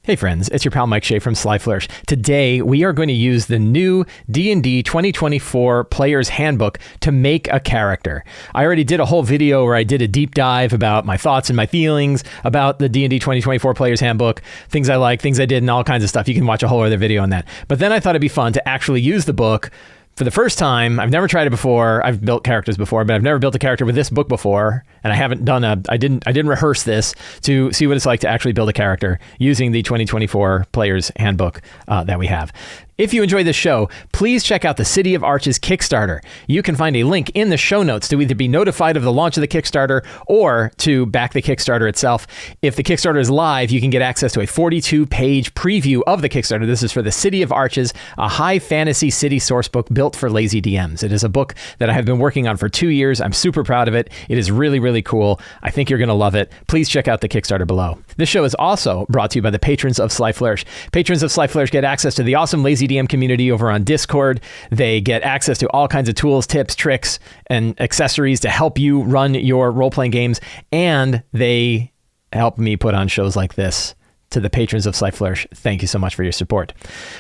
Hey friends, it's your pal Mike Shea from Sly Flourish. Today, we are going to use the new D&D 2024 Player's Handbook to make a character. I already did a whole video where I did a deep dive about my thoughts and my feelings about the D&D 2024 Player's Handbook, things I like, things I did, and all kinds of stuff. You can watch a whole other video on that. But then I thought it'd be fun to actually use the book for the first time. I've never tried it before. I've built characters before, but I've never built a character with this book before. And I haven't done I didn't rehearse this to see what it's like to actually build a character using the 2024 Player's Handbook that we have. If you enjoy this show, please check out the City of Arches Kickstarter. You can find a link in the show notes to either be notified of the launch of the Kickstarter or to back the Kickstarter itself. If the Kickstarter is live, you can get access to a 42-page preview of the Kickstarter. This is for the City of Arches, a high fantasy city sourcebook built for lazy DMs. It is a book that I have been working on for 2 years. I'm super proud of it. It is really, really cool. I think you're going to love it. Please check out the Kickstarter below. This show is also brought to you by the patrons of Sly Flourish. Patrons of Sly Flourish get access to the awesome Lazy DM community over on Discord. They get access to all kinds of tools, tips, tricks, and accessories to help you run your role-playing games. And they help me put on shows like this. To the patrons of Sly Flourish, thank you so much for your support.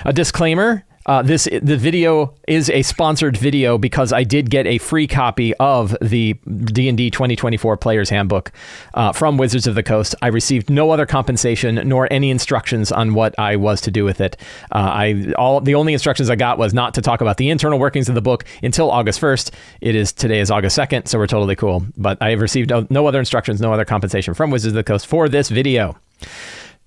A disclaimer. The video is a sponsored video because I did get a free copy of the D&D 2024 Player's Handbook from Wizards of the Coast. I received no other compensation nor any instructions on what I was to do with it. The only instructions I got was not to talk about the internal workings of the book until August 1st. Today is August 2nd, so we're totally cool. But I have received no other instructions, no other compensation from Wizards of the Coast for this video.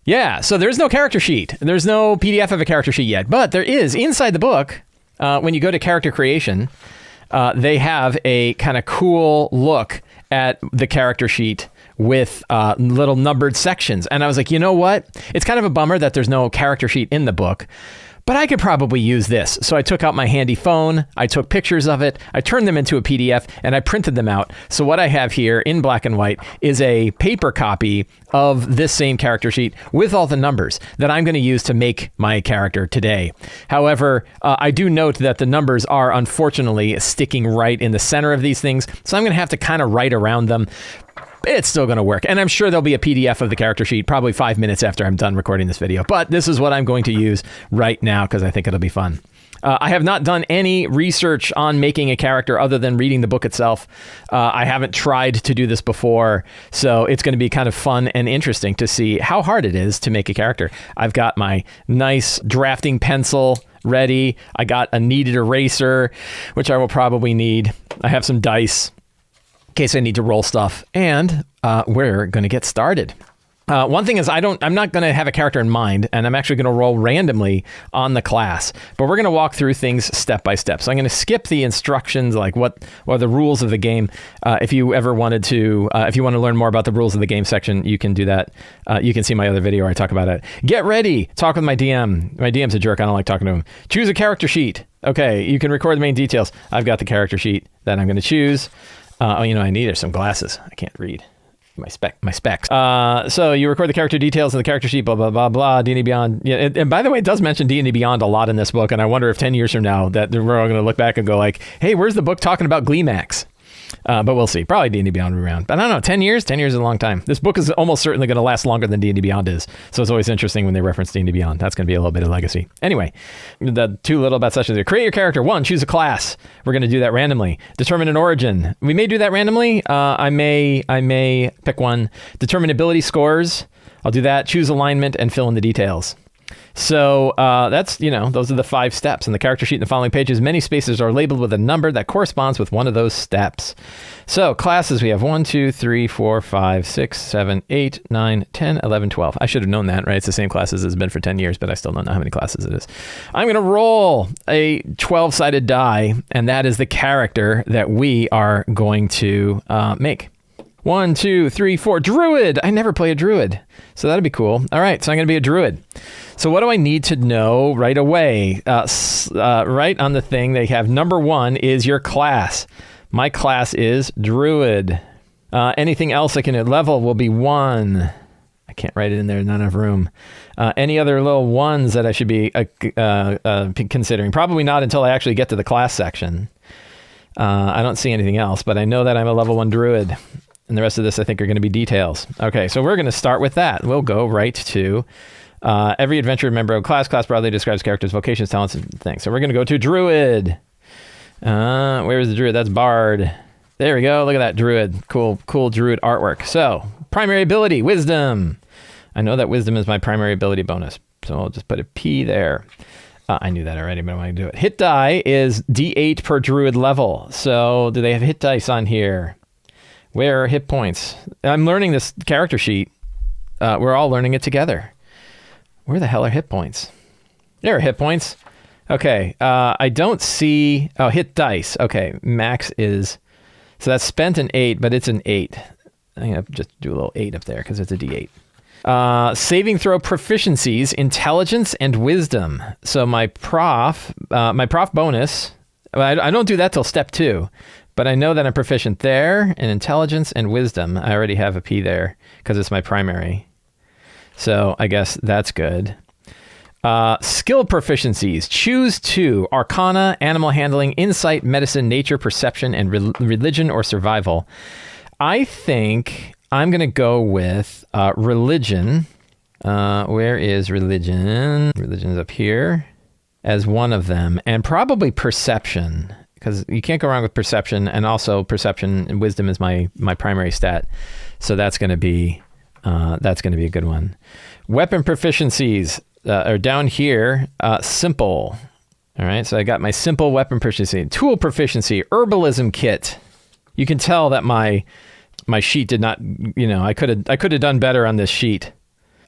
Yeah, so there's no character sheet. There's no PDF of a character sheet yet, but there is inside the book. When you go to character creation, they have a kind of cool look at the character sheet with little numbered sections. And I was like, you know what? It's kind of a bummer that there's no character sheet in the book, but I could probably use this. So I took out my handy phone, I took pictures of it, I turned them into a PDF, and I printed them out. So what I have here in black and white is a paper copy of this same character sheet with all the numbers that I'm going to use to make my character today. However, I do note that the numbers are unfortunately sticking right in the center of these things, so I'm going to have to kind of write around them. It's still going to work. And I'm sure there'll be a PDF of the character sheet probably 5 minutes after I'm done recording this video. But this is what I'm going to use right now because I think it'll be fun. I have not done any research on making a character other than reading the book itself. I haven't tried to do this before, so it's going to be kind of fun and interesting to see how hard it is to make a character. I've got my nice drafting pencil ready. I got a kneaded eraser, which I will probably need. I have some dice in case I need to roll stuff, and we're going to get started. One thing is I'm not going to have a character in mind, and I'm actually going to roll randomly on the class, but we're going to walk through things step by step. So I'm going to skip the instructions, like what are the rules of the game. If you ever wanted to, if you want to learn more about the rules of the game section, you can do that. You can see my other video where I talk about it. Get ready. Talk with my DM. My DM's a jerk. I don't like talking to him. Choose a character sheet. Okay, you can record the main details. I've got the character sheet that I'm going to choose. I need some glasses. I can't read. My specs. So you record the character details in the character sheet, blah, blah, blah, blah, D&D Beyond. Yeah, and by the way, it does mention D&D Beyond a lot in this book, and I wonder if 10 years from now that we're all going to look back and go like, hey, where's the book talking about Gleemax? But we'll see. Probably D&D Beyond will be around. But I don't know, 10 years? 10 years is a long time. This book is almost certainly going to last longer than D&D Beyond is. So it's always interesting when they reference D&D Beyond. That's going to be a little bit of legacy. Anyway, the two little bad sessions here. Create your character. 1, choose a class. We're going to do that randomly. Determine an origin. We may do that randomly. I may pick one. Determine ability scores. I'll do that. Choose alignment and fill in the details. So that's, those are the 5 steps. In the character sheet in the following pages, many spaces are labeled with a number that corresponds with one of those steps. So classes, we have 1, 2, 3, 4, 5, 6, 7, 8, 9, 10, 11, 12. I should have known that, right? It's the same classes it's been for 10 years, but I still don't know how many classes it is. I'm going to roll a 12-sided die, and that is the character that we are going to make. 1, 2, 3, 4. Druid! I never play a druid, so that'd be cool. All right, so I'm going to be a druid. So what do I need to know right away? Right on the thing, they have number 1 is your class. My class is druid. Anything else I can level will be 1. I can't write it in there, not enough room. Any other little ones that I should be considering? Probably not until I actually get to the class section. I don't see anything else, but I know that I'm a level 1 druid. And the rest of this, I think, are going to be details. Okay, so we're going to start with that. We'll go right to Every adventure member of class broadly describes characters, vocations, talents, and things. So we're going to go to Druid. Where is the Druid? That's Bard. There we go. Look at that Druid. Cool Druid artwork. So primary ability, Wisdom. I know that Wisdom is my primary ability bonus. So I'll just put a P there. I knew that already, but I want to do it. Hit die is D8 per Druid level. So do they have hit dice on here? Where are hit points? I'm learning this character sheet. We're all learning it together. Where the hell are hit points? There are hit points. Okay. I don't see... Oh, hit dice. Okay. Max is... So that's spent an 8, but it's an 8. I'm going to just do a little 8 up there because it's a D8. Saving throw proficiencies, intelligence and wisdom. So my prof bonus, I don't do that till step 2, but I know that I'm proficient there in intelligence and wisdom. I already have a P there because it's my primary. So I guess that's good. Skill proficiencies, choose 2, Arcana, Animal Handling, Insight, Medicine, Nature, Perception, and Religion or Survival. I think I'm going to go with Religion. Where is Religion? Religion's up here as one of them. And probably Perception, because you can't go wrong with Perception. And also Perception and Wisdom is my primary stat. So that's going to be a good one. Weapon proficiencies are down here. Simple. All right, so I got my simple weapon proficiency. Tool proficiency, Herbalism kit. You can tell that my sheet did not, I could have done better on this sheet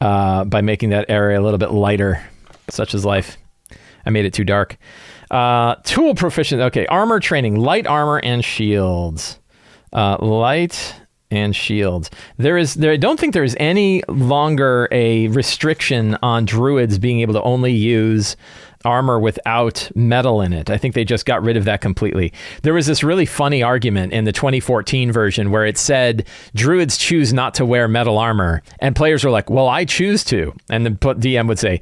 by making that area a little bit lighter. Such is life. I made it too dark. Tool proficiency. Okay, armor training, light armor and shields. Light and shields. I don't think there is any longer a restriction on druids being able to only use armor without metal in it. I think they just got rid of that completely. There was this really funny argument in the 2014 version where it said druids choose not to wear metal armor, and players were like, well, I choose to. And the DM would say,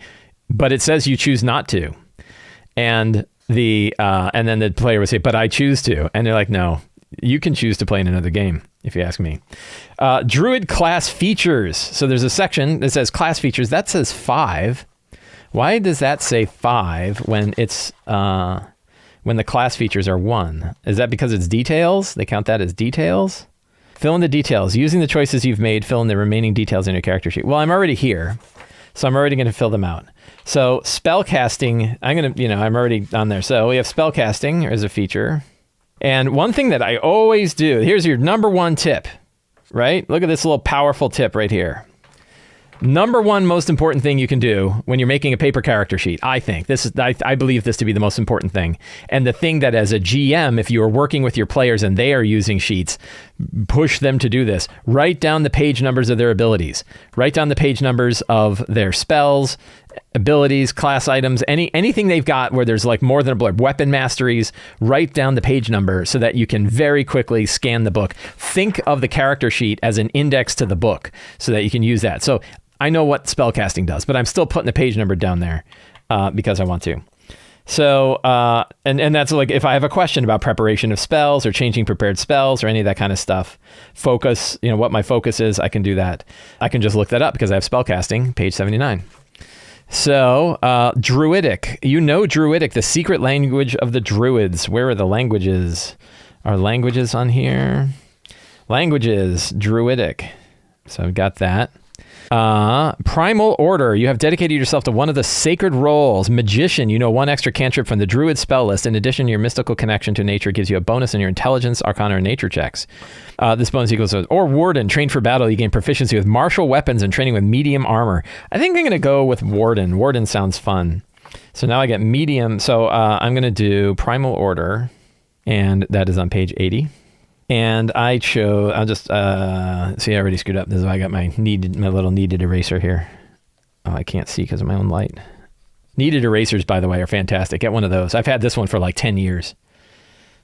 but it says you choose not to. And then the player would say, but I choose to. And they're like, no, you can choose to play in another game, if you ask me. Druid class features. So there's a section that says class features. That says 5. Why does that say 5 when it's when the class features are 1? Is that because it's details? They count that as details? Fill in the details. Using the choices you've made, fill in the remaining details in your character sheet. Well, I'm already here, so I'm already going to fill them out. So spellcasting, I'm already on there. So we have spellcasting as a feature. And one thing that I always do, here's your number 1 tip, right? Look at this little powerful tip right here. Number 1 most important thing you can do when you're making a paper character sheet, I think. I believe this to be the most important thing. And the thing that as a GM, if you are working with your players and they are using sheets, push them to do this. Write down the page numbers of their abilities. Write down the page numbers of their spells, abilities, class items, anything they've got where there's like more than a blurb. Weapon masteries, write down the page number so that you can very quickly scan the book. Think of the character sheet as an index to the book so that you can use that. So I know what spellcasting does, but I'm still putting the page number down there because I want to. So, and that's like if I have a question about preparation of spells or changing prepared spells or any of that kind of stuff, focus, what my focus is, I can do that. I can just look that up because I have spellcasting, page 79. So, Druidic. Druidic, the secret language of the Druids. Where are the languages? Are languages on here? Languages, Druidic. So I've got that. Primal Order. You have dedicated yourself to one of the sacred roles. Magician. 1 extra cantrip from the Druid spell list. In addition, your mystical connection to nature gives you a bonus in your intelligence, arcana, and nature checks. This bonus equals... Or Warden. Trained for battle. You gain proficiency with martial weapons and training with medium armor. I think I'm going to go with Warden. Warden sounds fun. So now I get medium. So I'm going to do Primal Order. And that is on page 80. And I'll just, see, I already screwed up. This is why I got my little kneaded eraser here. Oh, I can't see because of my own light. Kneaded erasers, by the way, are fantastic. Get one of those. I've had this one for like 10 years.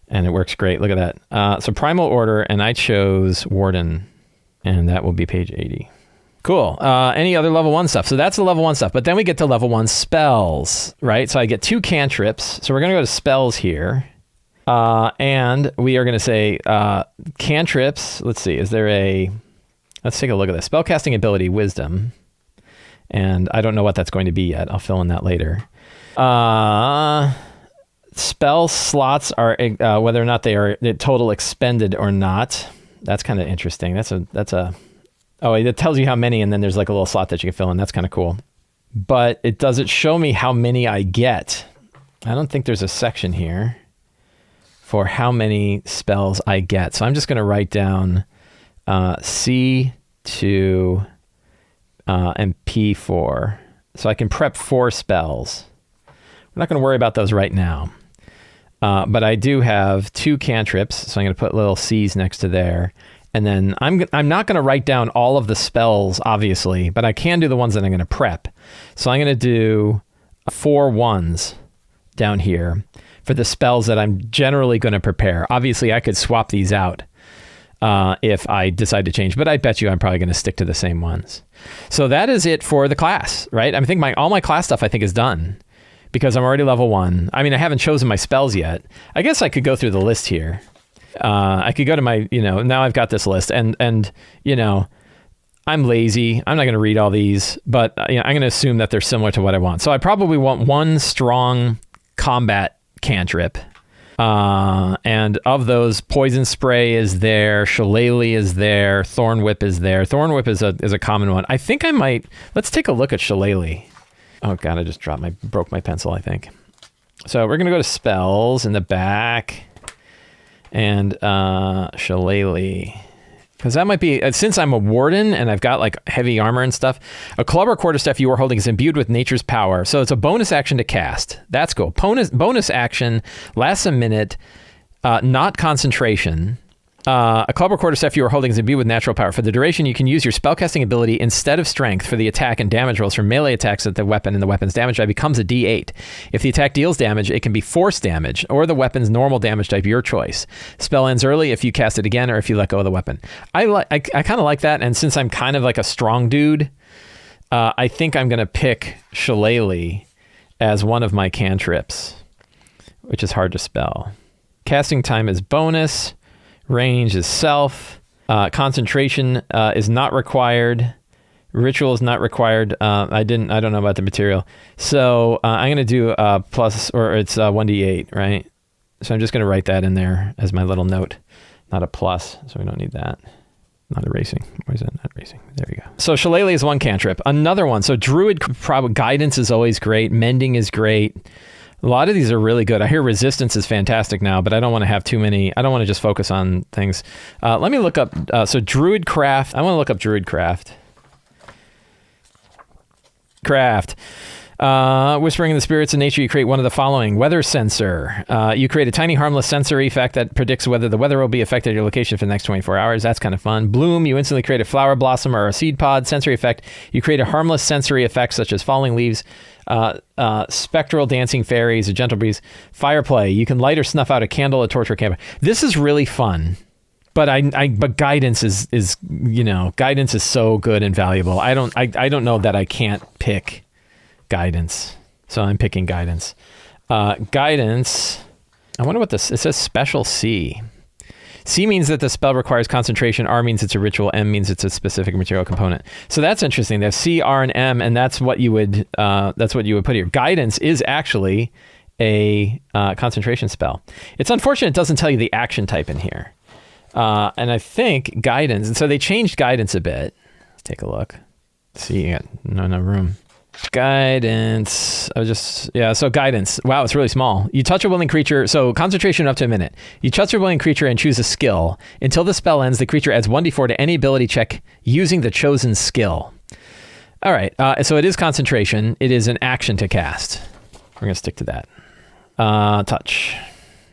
And it works great. Look at that. So Primal Order, and I chose Warden. And that will be page 80. Cool. Any other level 1 stuff? So that's the level 1 stuff. But then we get to level 1 spells, right? So I get 2 cantrips. So we're going to go to spells here. And we are going to say cantrips. Let's see. Let's take a look at this. Spellcasting ability, Wisdom. And I don't know what that's going to be yet. I'll fill in that later. Spell slots are whether or not they are total expended or not. That's kind of interesting. Oh, it tells you how many, and then there's like a little slot that you can fill in. That's kind of cool. But it doesn't show me how many I get. I don't think there's a section here for how many spells I get. So I'm just going to write down C2 and P4. So I can prep 4 spells. We're not going to worry about those right now. But I do have 2 cantrips, so I'm going to put little C's next to there. And then I'm not going to write down all of the spells, obviously, but I can do the ones that I'm going to prep. So I'm going to do 4 ones down here for the spells that I'm generally going to prepare. Obviously, I could swap these out if I decide to change, but I bet you I'm probably going to stick to the same ones. So that is it for the class, right? I think all my class stuff I think is done because I'm already level 1. I mean, I haven't chosen my spells yet. I guess I could go through the list here. I could go to my, now I've got this list and I'm lazy. I'm not going to read all these, but I'm going to assume that they're similar to what I want. So I probably want 1 strong combat cantrip. And of those, Poison Spray is there, Shillelagh is there, Thorn Whip is there. Thorn Whip is a common one. I think I might, let's take a look at Shillelagh. Oh God, I just broke my pencil, I think. So we're going to go to spells in the back and Shillelagh. Because that might be, since I'm a warden and I've got like heavy armor and stuff, a club or quarterstaff you are holding is imbued with nature's power. So it's a bonus action to cast. That's cool. Bonus action, lasts a minute, not concentration. A club or quarterstaff you are holding is imbued with natural power. For the duration, you can use your spellcasting ability instead of strength for the attack and damage rolls for melee attacks at the weapon, and the weapon's damage die becomes a D8. If the attack deals damage, it can be force damage or the weapon's normal damage type, your choice. Spell ends early if you cast it again or if you let go of the weapon. I kind of like that, and since I'm kind of like a strong dude, I think I'm going to pick Shillelagh as one of my cantrips, which is hard to spell. Casting time is bonus. Range is self. Concentration is not required. Ritual is not required. I don't know about the material. So I'm going to do plus, or it's 1d8, right? So I'm just going to write that in there as my little note. Not a plus, so we don't need that. Not erasing. Why is that not erasing? There we go. So Shillelagh is 1 cantrip. Another one. So Druid guidance is always great. Mending is great. A lot of these are really good. I hear resistance is fantastic now, but I don't want to have too many. I don't want to just focus on things. Let me look up. So Druid Craft. I want to look up Druid Craft. Whispering in the spirits of nature, you create one of the following. Weather sensor. You create a tiny harmless sensory effect that predicts whether the weather will be affected at your location for the next 24 hours. That's kind of fun. Bloom. You instantly create a flower blossom or a seed pod. Sensory effect. You create a harmless sensory effect such as falling leaves. Spectral dancing fairies, a gentle breeze. Fire play. You can light or snuff out a candle, a torch, or a camera. This is really fun. But but guidance is guidance is so good and valuable. I don't know that I can't pick guidance. So I'm picking guidance. Guidance. I wonder what this, it says special C. C means that the spell requires concentration. R means it's a ritual. M means it's a specific material component. So that's interesting. They have C, R, and M, and that's what you would put here. Guidance is actually a concentration spell. It's unfortunate it doesn't tell you the action type in here. And I think guidance, and so they changed guidance a bit. Let's take a look. See, you got no room. Guidance. So guidance. Wow, it's really small. You touch a willing creature. So concentration up to a minute. You touch a willing creature and choose a skill. Until the spell ends, the creature adds 1d4 to any ability check using the chosen skill. All right. So it is concentration. It is an action to cast. We're going to stick to that. Touch.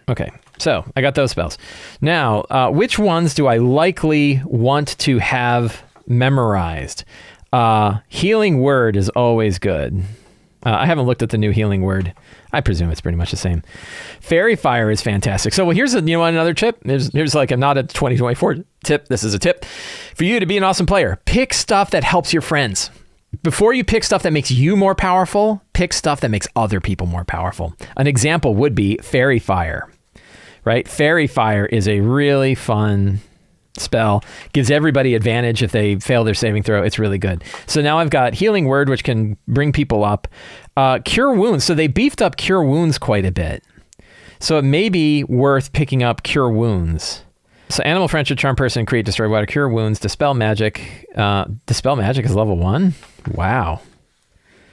Okay. So I got those spells. Now, which ones do I likely want to have memorized? Healing Word is always good. I haven't looked at the new Healing Word. I presume it's pretty much the same. Fairy Fire is fantastic. So here's another tip. Here's like, I'm not a 2024 tip. This is a tip for you to be an awesome player. Pick stuff that helps your friends. Before you pick stuff that makes you more powerful, pick stuff that makes other people more powerful. An example would be Fairy Fire, right? Fairy Fire is a really fun spell. Gives everybody advantage if they fail their saving throw. It's really good. So now I've got Healing Word, which can bring people up. Cure Wounds. So they beefed up Cure Wounds quite a bit. So it may be worth picking up Cure Wounds. So Animal Friendship, Charm Person, Create, Destroy Water, Cure Wounds, Dispel Magic. Dispel Magic is level 1? Wow.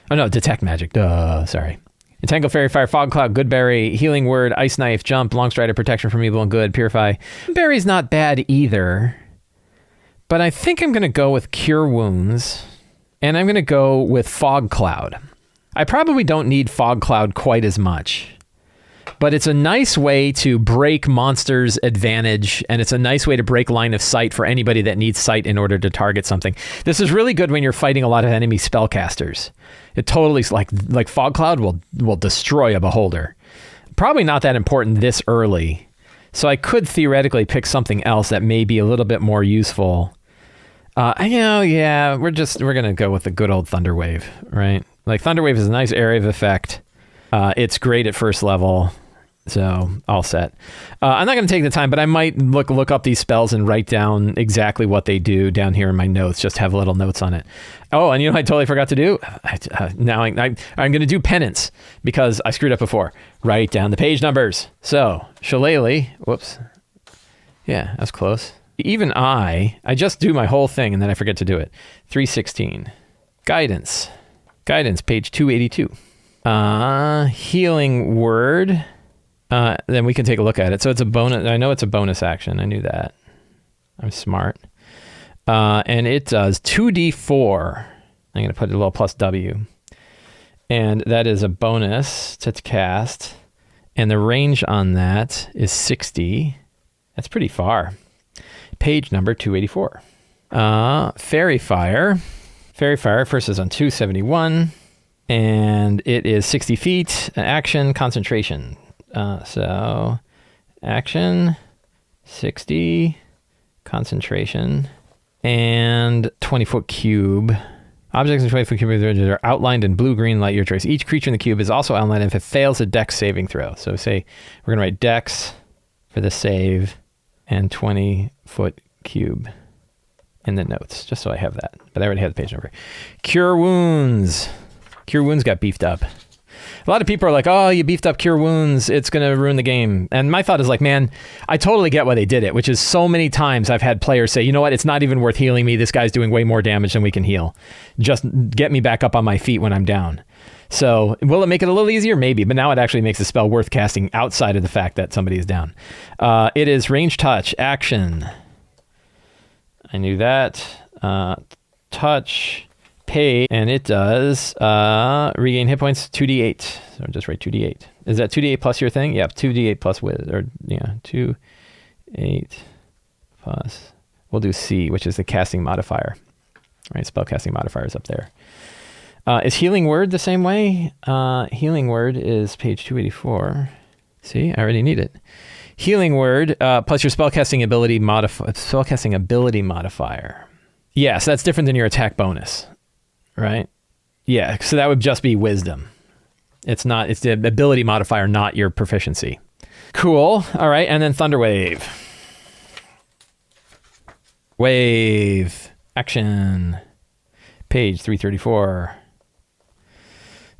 Oh no, Detect Magic. Duh, sorry. Entangle, Fairy Fire, Fog Cloud, Goodberry, Healing Word, Ice Knife, Jump, Longstrider, Protection from Evil and Good, Purify. Berry's not bad either, but I think I'm going to go with Cure Wounds, and I'm going to go with Fog Cloud. I probably don't need Fog Cloud quite as much, but it's a nice way to break monsters' advantage, and it's a nice way to break line of sight for anybody that needs sight in order to target something. This is really good when you're fighting a lot of enemy spellcasters. It totally, like Fog Cloud will destroy a beholder. Probably not that important this early, so I could theoretically pick something else that may be a little bit more useful. Yeah, we're gonna go with the good old Thunder Wave, right? Like Thunder Wave is a nice area of effect. It's great at first level, so all set. I'm not going to take the time, but I might look up these spells and write down exactly what they do down here in my notes, just have little notes on it. Oh, and you know what I totally forgot to do? Now I'm going to do penance because I screwed up before. Write down the page numbers. So, Shillelagh, whoops. Yeah, that's close. Even I just do my whole thing and then I forget to do it. 316. Guidance, page 282. Healing Word. Then we can take a look at it. So it's a bonus. I know it's a bonus action. I knew that. I'm smart. And it does 2d4. I'm going to put a little plus W. And that is a bonus to cast. And the range on that is 60. That's pretty far. Page number 284. Fairy Fire. Fairy Fire first is on 271. And it is 60 feet. Action, concentration. So action, 60, concentration, and 20-foot cube. Objects in 20-foot cube are outlined in blue-green light, your choice. Each creature in the cube is also outlined if it fails a dex saving throw. So say we're going to write dex for the save and 20-foot cube in the notes, just so I have that. But I already have the page number. Cure Wounds. Cure Wounds got beefed up. A lot of people are like, oh, you beefed up Cure Wounds, it's going to ruin the game. And my thought is like, man, I totally get why they did it, which is so many times I've had players say, you know what, it's not even worth healing me. This guy's doing way more damage than we can heal. Just get me back up on my feet when I'm down. So will it make it a little easier? Maybe, but now it actually makes the spell worth casting outside of the fact that somebody is down. It is range touch, action. I knew that. Touch. Pay, and it does regain hit points 2d8. So I'll just write 2d8. Is that 2d8 plus your thing? Yeah, 2d8 plus with, or yeah, 2d8 plus. We'll do C, which is the casting modifier. Right, spell casting modifier is up there. Is Healing Word the same way? Healing Word is page 284. See, I already need it. Healing Word plus your spellcasting ability modifier. Yes, that's different than your attack bonus. Right? Yeah, so that would just be wisdom. It's the ability modifier, not your proficiency. Cool. All right, and then Thunder Wave. Wave. Action. Page 334.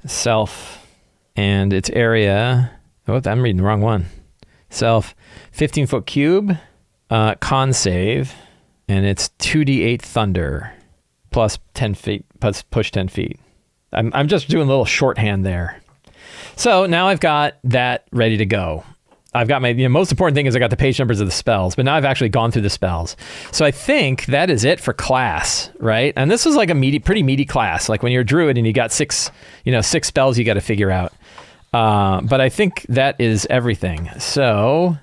Self. And its area. Oh, I'm reading the wrong one. Self. 15-foot cube. Con save. And it's 2d8 thunder. Plus 10 feet, plus push 10 feet. I'm just doing a little shorthand there. So now I've got that ready to go. I've got my, most important thing is I got the page numbers of the spells, but now I've actually gone through the spells. So I think that is it for class, right? And this was like a pretty meaty class. Like when you're a druid and you got six spells you got to figure out. But I think that is everything. So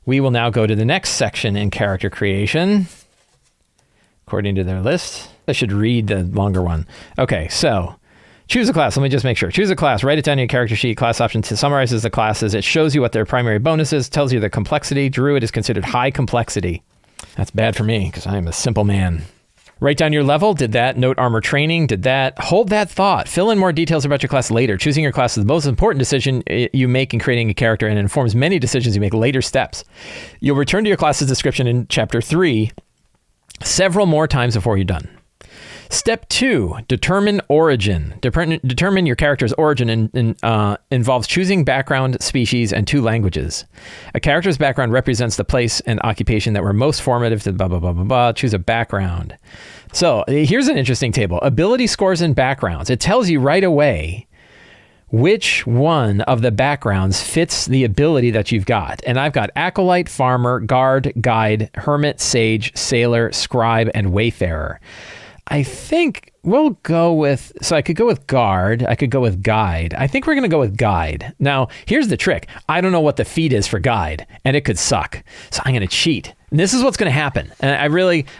we will now go to the next section in character creation, according to their list. I should read the longer one. Okay, so choose a class. Let me just make sure. Choose a class. Write it down in your character sheet. Class option summarizes the classes. It shows you what their primary bonus is, tells you their complexity. Druid is considered high complexity. That's bad for me because I am a simple man. Write down your level, did that. Note armor training, did that. Hold that thought. Fill in more details about your class later. Choosing your class is the most important decision you make in creating a character and informs many decisions you make later steps. You'll return to your class's description in Chapter 3 several more times before you're done. Step 2, determine origin. Determine your character's origin involves choosing background, species, and 2 languages. A character's background represents the place and occupation that were most formative to blah, blah, blah, blah, blah. Choose a background. So here's an interesting table. Ability scores and backgrounds. It tells you right away which one of the backgrounds fits the ability that you've got. And I've got Acolyte, Farmer, Guard, Guide, Hermit, Sage, Sailor, Scribe, and Wayfarer. I think we'll go with, so I could go with Guard, I could go with Guide. I think we're going to go with Guide. Now, here's the trick. I don't know what the feat is for Guide, and it could suck. So I'm going to cheat. And this is what's going to happen. And I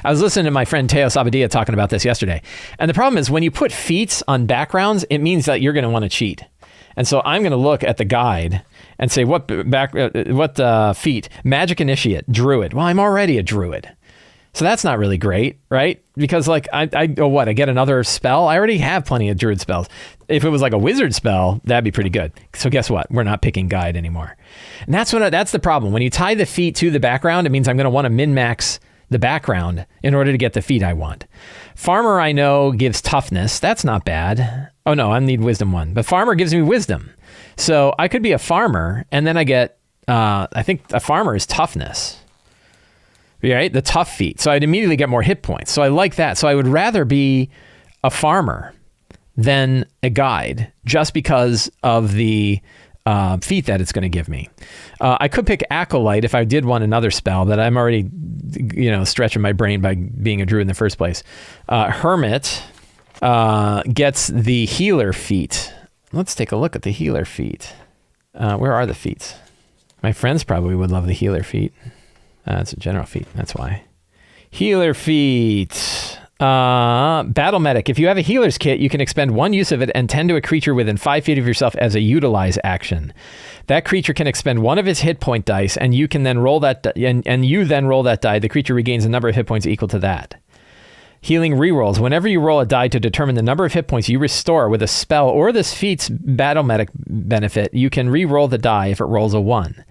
was listening to my friend Teo Sabadia talking about this yesterday. And the problem is when you put feats on backgrounds, it means that you're going to want to cheat. And so I'm going to look at the guide and say, what feat? Magic Initiate, Druid. Well, I'm already a Druid. So that's not really great, right? Because like I get another spell? I already have plenty of Druid spells. If it was like a wizard spell, that'd be pretty good. So guess what? We're not picking guide anymore. And that's the problem. When you tie the feat to the background, it means I'm going to want to min-max the background in order to get the feat I want. Farmer, I know, gives toughness. That's not bad. Oh no, I need wisdom 1. But farmer gives me wisdom. So I could be a farmer and then I get, I think a farmer is toughness. Right? The tough feat. So I'd immediately get more hit points. So I like that. So I would rather be a farmer than a guide just because of the feat that it's going to give me. I could pick Acolyte if I did want another spell, but I'm already, stretching my brain by being a druid in the first place. Hermit gets the healer feat. Let's take a look at the healer feat. Where are the feats? My friends probably would love the healer feat. It's a general feat. That's why. Healer feat. Battle Medic. If you have a healer's kit, you can expend 1 use of it and tend to a creature within 5 feet of yourself as a utilize action. That creature can expend 1 of its hit point dice, and you can then roll that, and you then roll that die. The creature regains a number of hit points equal to that. Healing rerolls. Whenever you roll a die to determine the number of hit points you restore with a spell or this feat's Battle Medic benefit, you can re-roll the die if it rolls a 1.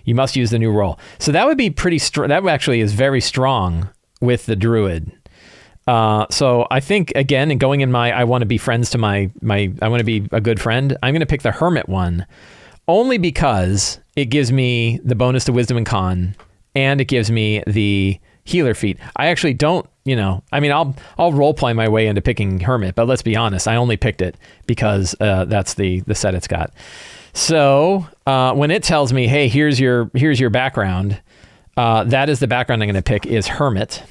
You must use the new roll. So that would be pretty strong. That actually is very strong with the druid. So I think, again, and going in I want to be friends to I want to be a good friend, I'm going to pick the hermit one only because it gives me the bonus to wisdom and con, and it gives me the healer feat. I actually don't, I'll role play my way into picking hermit, but let's be honest, I only picked it because that's the set it's got. So when it tells me, hey, here's your background, that is the background I'm going to pick is hermit.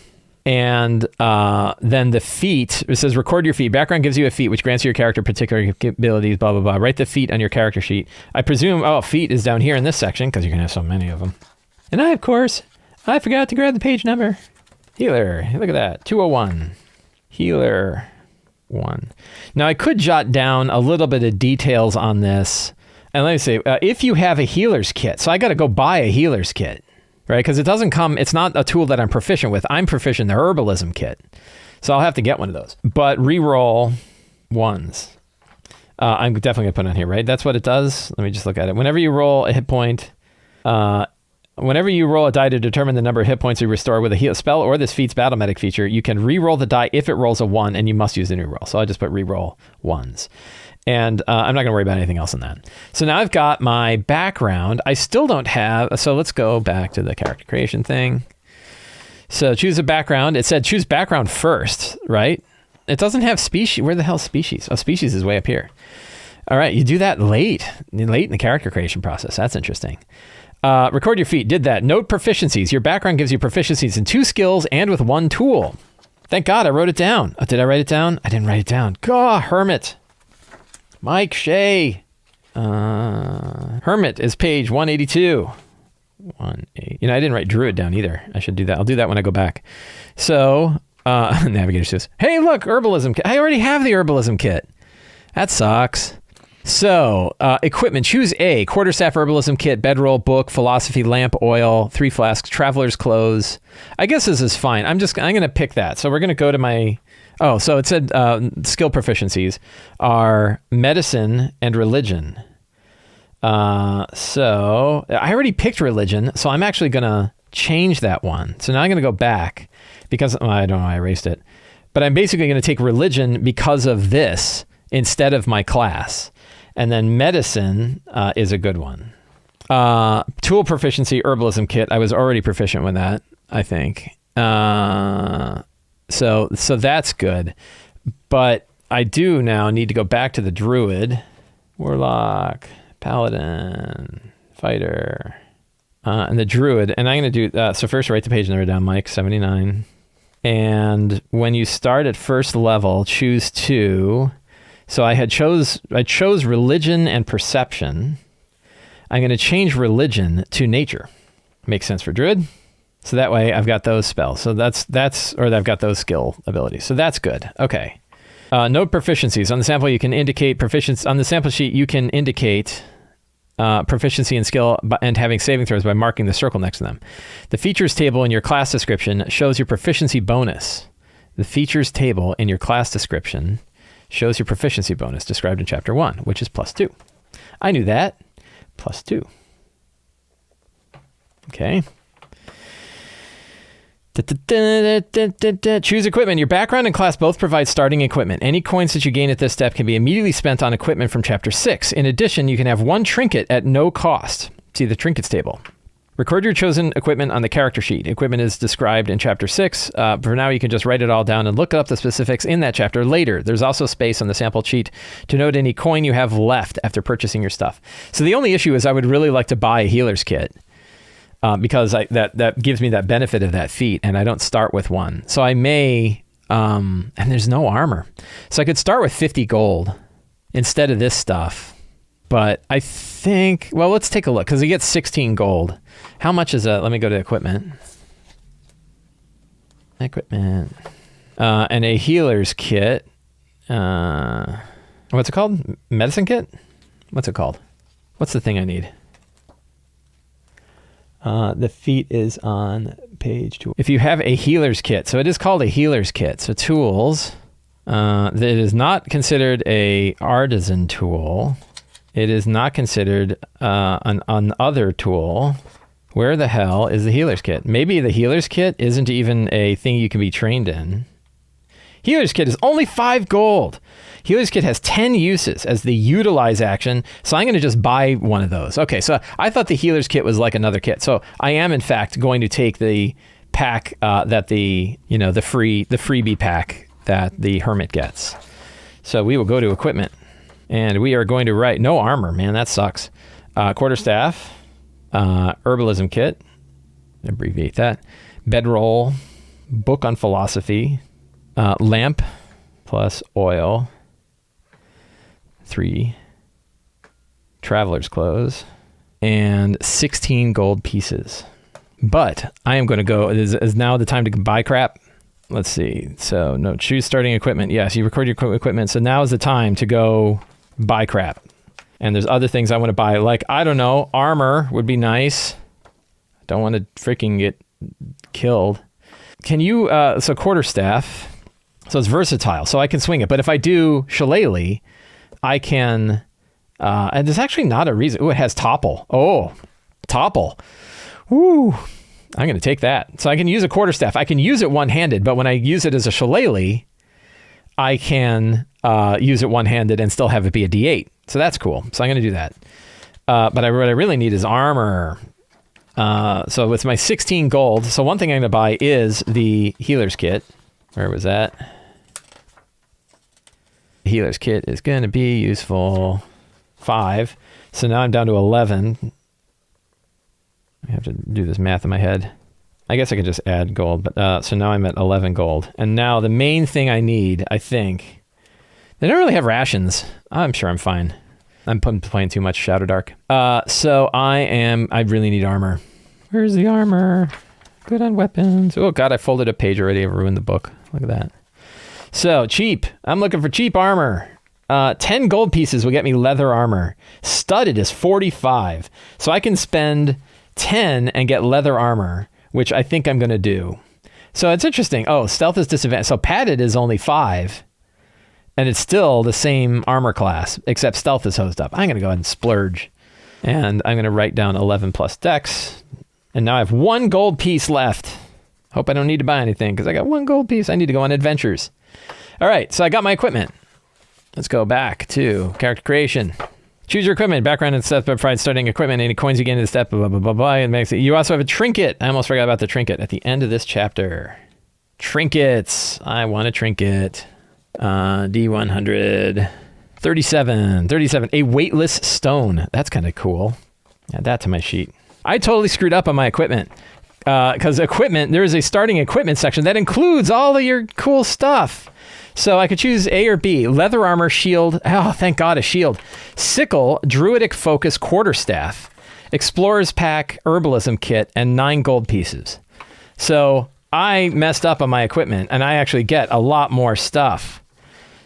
And then the feat, it says record your feat. Background gives you a feat which grants your character particular abilities, blah, blah, blah. Write the feat on your character sheet. I presume, feat is down here in this section because you're going to have so many of them. And I forgot to grab the page number. Healer, look at that, 201. Healer 1. Now I could jot down a little bit of details on this. And let me say, if you have a healer's kit, so I got to go buy a healer's kit, right? Because it's not a tool that I'm proficient with. I'm proficient in the herbalism kit. So I'll have to get one of those. But reroll 1s. I'm definitely going to put it on here, right? That's what it does. Let me just look at it. Whenever you roll a hit point, whenever you roll a die to determine the number of hit points you restore with a heal spell or this feat's Battle Medic feature, you can re-roll the die if it rolls a 1, and you must use the new roll. So I just put re-roll 1s. And I'm not going to worry about anything else on that. So now I've got my background. I still don't have... So let's go back to the character creation thing. So choose a background. It said choose background first, right? It doesn't have species. Where the hell is species? Oh, species is way up here. All right, you do that late in the character creation process. That's interesting. Record your feat. Did that. Note proficiencies. Your background gives you proficiencies in 2 skills and with 1 tool. Thank God I wrote it down. Oh, did I write it down? I didn't write it down. Hermit. Mike Shea. Hermit is page 182. I didn't write Druid down either. I should do that. I'll do that when I go back. So, Navigator says, hey, look, herbalism kit. I already have the herbalism kit. That sucks. So, equipment. Choose A. Quarterstaff, herbalism kit, bedroll, book, philosophy, lamp, oil, 3 flasks, traveler's clothes. I guess this is fine. I'm going to pick that. So we're going to go to my... Oh, so it said skill proficiencies are medicine and religion. So I already picked religion, so I'm actually going to change that one. So now I'm going to go back because I don't know, I erased it. But I'm basically going to take religion because of this instead of my class. And then medicine is a good one. Tool proficiency, herbalism kit. I was already proficient with that, I think. So that's good. But I do now need to go back to the druid, warlock, paladin, fighter, and the druid. And I'm going to do, so first write the page number down, Mike, 79. And when you start at first level, choose 2. So I chose religion and perception. I'm going to change religion to nature. Makes sense for druid. So that way I've got those spells. So or I've got those skill abilities. So that's good. Okay. Note proficiencies. On the sample, you can indicate proficiency. On the sample sheet, you can indicate proficiency and skill and having saving throws by marking the circle next to them. The features table in your class description shows your proficiency bonus. The features table in your class description shows your proficiency bonus described in chapter 1, which is +2. I knew that. +2. Okay. Choose equipment. Your background and class both provide starting equipment. Any coins that you gain at this step can be immediately spent on equipment from chapter 6. In addition, you can have 1 trinket at no cost. See the trinkets table. Record your chosen equipment on the character sheet. Equipment is described in chapter 6. For now, you can just write it all down and look up the specifics in that chapter later. There's also space on the sample sheet to note any coin you have left after purchasing your stuff. So the only issue is I would really like to buy a healer's kit. Because that gives me that benefit of that feat, and I don't start with 1. So I may, and there's no armor. So I could start with 50 gold instead of this stuff. But I think, well, let's take a look, because he gets 16 gold. How much is that? Let me go to equipment. Equipment. And a healer's kit. What's it called? Medicine kit? What's it called? What's the thing I need? The feat is on page 2. If you have a healer's kit, so it is called a healer's kit. So tools, it is not considered a artisan tool. It is not considered an other tool. Where the hell is the healer's kit? Maybe the healer's kit isn't even a thing you can be trained in. Healer's kit is only 5 gold. Healer's kit has 10 uses as the utilize action, so I'm going to just buy one of those. Okay, so I thought the healer's kit was like another kit. So I am in fact going to take the pack that the freebie pack that the hermit gets. So we will go to equipment, and we are going to write no armor. Man, that sucks. Quarterstaff, herbalism kit, abbreviate that. Bedroll, book on philosophy, lamp plus oil. 3 traveler's clothes, and 16 gold pieces. But I am going to go, is now the time to buy crap? Let's see. So no, choose starting equipment. Yes, you record your equipment. So now is the time to go buy crap. And there's other things I want to buy. Like, I don't know, armor would be nice. I don't want to freaking get killed. Can you, so quarterstaff, so it's versatile, so I can swing it. But if I do shillelagh, I can, and there's actually not a reason. Oh, it has topple. Oh, topple. Woo. I'm going to take that. So I can use a quarterstaff. I can use it one-handed, but when I use it as a shillelagh, I can use it one-handed and still have it be a D8. So that's cool. So I'm going to do that. But what I really need is armor. So with my 16 gold, so one thing I'm going to buy is the healer's kit. Where was that? Healer's kit is going to be useful. 5. So now I'm down to 11. I have to do this math in my head. I guess I could just add gold, but so now I'm at 11 gold. And now the main thing I need, I think, they don't really have rations. I'm sure I'm fine. I'm playing too much Shadow Dark. So I really need armor. Where's the armor? Good on weapons. Oh God, I folded a page already. I've ruined the book. Look at that. So cheap. I'm looking for cheap armor. 10 gold pieces will get me leather armor. Studded is 45. So I can spend 10 and get leather armor, which I think I'm going to do. So it's interesting. Oh, stealth is disadvantage. So padded is only 5. And it's still the same armor class, except stealth is hosed up. I'm going to go ahead and splurge. And I'm going to write down 11 plus dex. And now I have 1 gold piece left. Hope I don't need to buy anything because I got 1 gold piece. I need to go on adventures. All right, so I got my equipment. Let's go back to character creation. Choose your equipment, background and step provides starting equipment, any coins you get in the step, blah, blah, blah, blah. And makes it. You also have a trinket. I almost forgot about the trinket at the end of this chapter. Trinkets. I want a trinket. D100. 37. A weightless stone. That's kind of cool. Add that to my sheet. I totally screwed up on my equipment. Because equipment, there is a starting equipment section that includes all of your cool stuff. So I could choose A or B. Leather armor, shield. Oh, thank God, a shield. Sickle, druidic focus, quarterstaff, explorer's pack, herbalism kit, and 9 gold pieces. So I messed up on my equipment, and I actually get a lot more stuff.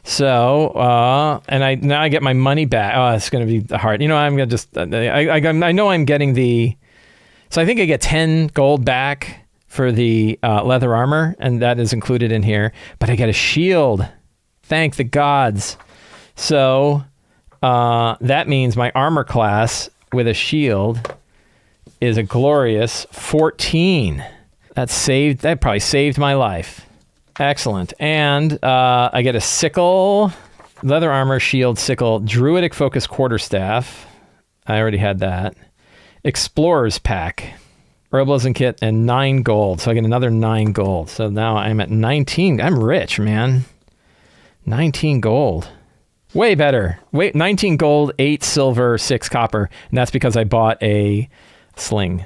So, and now I get my money back. Oh, it's going to be hard. You know, I'm going to just, I know I'm getting so I think I get 10 gold back for the leather armor, and that is included in here. But I get a shield. Thank the gods. So that means my armor class with a shield is a glorious 14. That probably saved my life. Excellent. And I get a sickle, leather armor, shield, sickle, druidic focus, quarterstaff. I already had that. Explorer's pack, herbalism kit, and 9 gold. So I get another 9 gold. So now I'm at 19. I'm rich, man. 19 gold. Way better. 19 gold, 8 silver, 6 copper. And that's because I bought a sling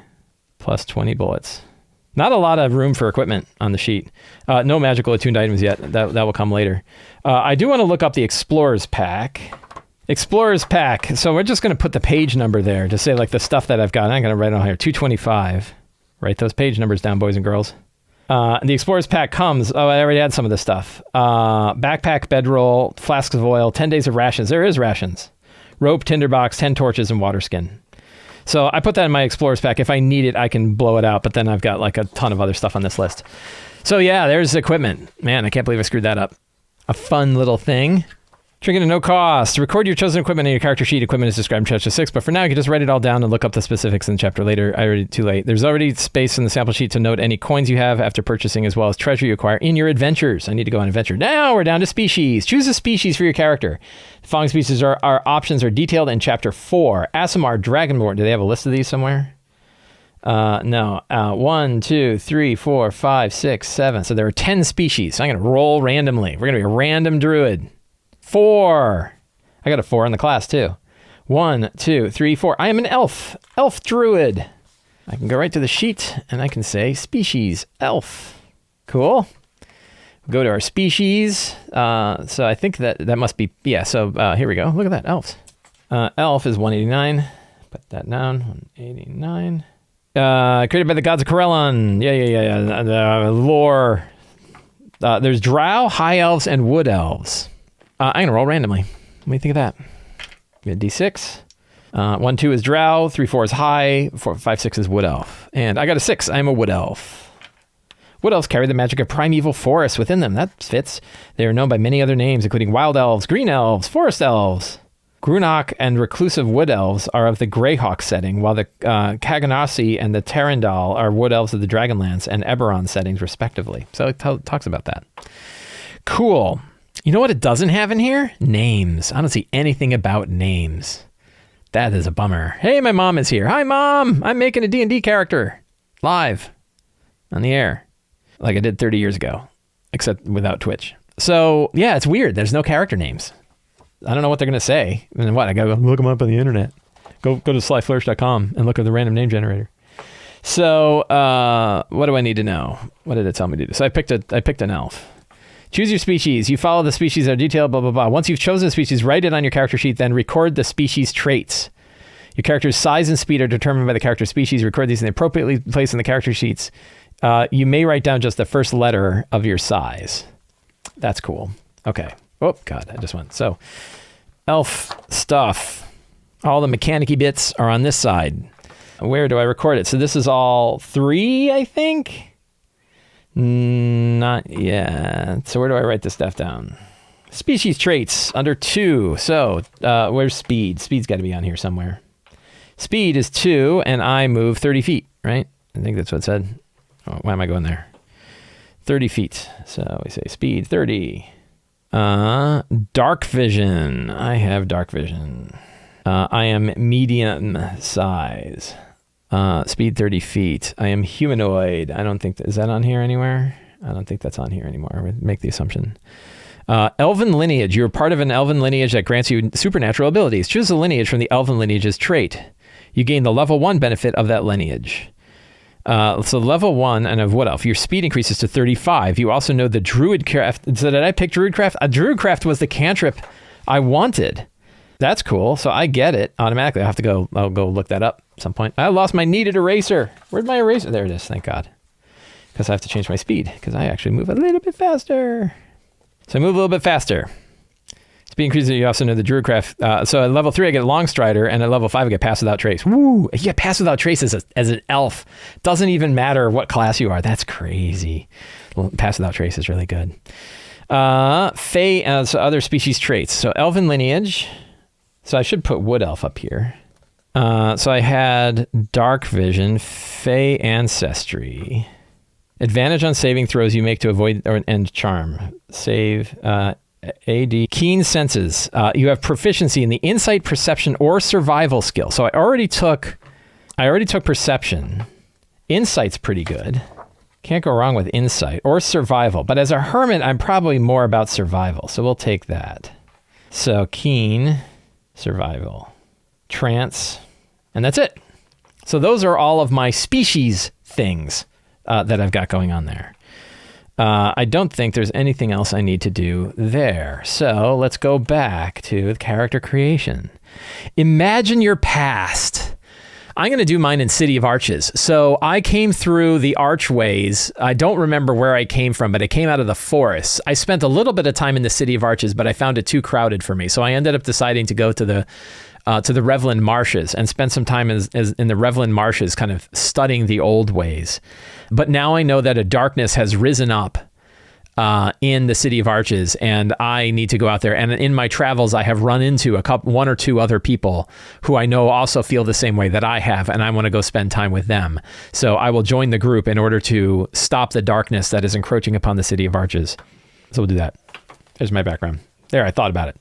plus 20 bullets. Not a lot of room for equipment on the sheet. No magical attuned items yet. That will come later. I do want to look up the Explorer's Pack. Explorer's Pack. So we're just going to put the page number there to say like the stuff that I've got. I'm going to write it on here. 225. Write those page numbers down, boys and girls. The Explorer's Pack comes. Oh, I already had some of this stuff. Backpack, bedroll, flasks of oil, 10 days of rations. There is rations. Rope, tinderbox, 10 torches, and water skin. So I put that in my Explorer's Pack. If I need it, I can blow it out. But then I've got like a ton of other stuff on this list. So yeah, there's equipment. Man, I can't believe I screwed that up. A fun little thing. Trinket at no cost. Record your chosen equipment in your character sheet. Equipment is described in Chapter 6, but for now you can just write it all down and look up the specifics in the chapter later. Too late. There's already space in the sample sheet to note any coins you have after purchasing, as well as treasure you acquire in your adventures. I need to go on an adventure. Now we're down to species. Choose a species for your character. The following species our options are detailed in Chapter 4. Aasimar, Dragonborn. Do they have a list of these somewhere? No. 1, 2, 3, 4, 5, 6, 7. So there are 10 species. So I'm going to roll randomly. We're going to be a random druid. 4. I got a 4 in the class too. 1, 2, 3, 4. I am an elf. Elf druid. I can go right to the sheet and I can say species elf. Cool. Go to our species. So I think that must be, yeah. So here we go. Look at that. Elves. Elf is 189. Put that down. 189. Created by the gods of Corellon. Yeah. Lore. There's drow, high elves, and wood elves. I'm going to roll randomly. What do you think of that? We had D6. 1, 2 is drow. 3, 4 is high. 4, 5, 6 is wood elf. And I got a 6. I'm a wood elf. Wood elves carry the magic of primeval forests within them. That fits. They are known by many other names, including wild elves, green elves, forest elves. Grunach and reclusive wood elves are of the Greyhawk setting, while the Kaganasi and the Terendal are wood elves of the Dragonlance and Eberron settings, respectively. So it talks about that. Cool. You know what it doesn't have in here? Names. I don't see anything about names. That is a bummer. Hey, my mom is here. Hi, Mom. I'm making a D&D character. Live. On the air. Like I did 30 years ago. Except without Twitch. So, yeah, it's weird. There's no character names. I don't know what they're going to say. And then what? I gotta go look them up on the internet. Go to slyflourish.com and look at the random name generator. So, what do I need to know? What did it tell me to do? So I picked an elf. Choose your species. You follow the species that are detailed, blah, blah, blah. Once you've chosen a species, write it on your character sheet, then record the species traits. Your character's size and speed are determined by the character species. Record these and appropriately place in the character sheets. You may write down just the first letter of your size. That's cool. Okay. Oh, God, I just went. So elf stuff. All the mechanic-y bits are on this side. Where do I record it? So this is all 3, I think? Not yet. So where do I write this stuff down? Species traits under 2. So where's speed? Speed's got to be on here somewhere. Speed is 2, and I move 30 feet, right? I think that's what it said. Oh, why am I going there? 30 feet. So we say speed 30. Dark vision. I have dark vision. I am medium size. Speed 30 feet. I am humanoid. I don't think, is that on here anywhere? I don't think that's on here anymore. I would make the assumption. Elven lineage. You're part of an elven lineage that grants you supernatural abilities. Choose a lineage from the elven lineage's trait. You gain the level 1 benefit of that lineage. So level 1, and of what elf? Your speed increases to 35. You also know the Druidcraft. So did I pick Druidcraft? Druidcraft was the cantrip I wanted. That's cool. So I get it automatically. I'll go look that up at some point. I lost my needed eraser. Where'd my eraser? There it is. Thank God. Because I have to change my speed because I actually move a little bit faster. So I move a little bit faster. Speed increases, you also know the Druidcraft. So at level 3, I get Long Strider, and at level 5, I get Pass Without Trace. Woo! You get Pass Without Trace as an elf. Doesn't even matter what class you are. That's crazy. Pass Without Trace is really good. Fey, so other species traits. So Elven Lineage. So I should put Wood Elf up here. So I had Dark Vision, Fey Ancestry. Advantage on saving throws you make to avoid or end charm. Save... AD. Keen senses. You have proficiency in the insight, perception, or survival skill. So I already took perception. Insight's pretty good. Can't go wrong with insight or survival. But as a hermit, I'm probably more about survival. So we'll take that. So keen, survival, trance, and that's it. So those are all of my species things that I've got going on there. I don't think there's anything else I need to do there. So let's go back to character creation. Imagine your past. I'm going to do mine in City of Arches. So I came through the archways. I don't remember where I came from, but I came out of the forest. I spent a little bit of time in the City of Arches, but I found it too crowded for me. So I ended up deciding to go to the Revlin Marshes and spend some time in the Revlin Marshes kind of studying the old ways. But now I know that a darkness has risen up in the City of Arches, and I need to go out there. And in my travels, I have run into one or two other people who I know also feel the same way that I have, and I want to go spend time with them. So I will join the group in order to stop the darkness that is encroaching upon the City of Arches. So we'll do that. There's my background. There, I thought about it.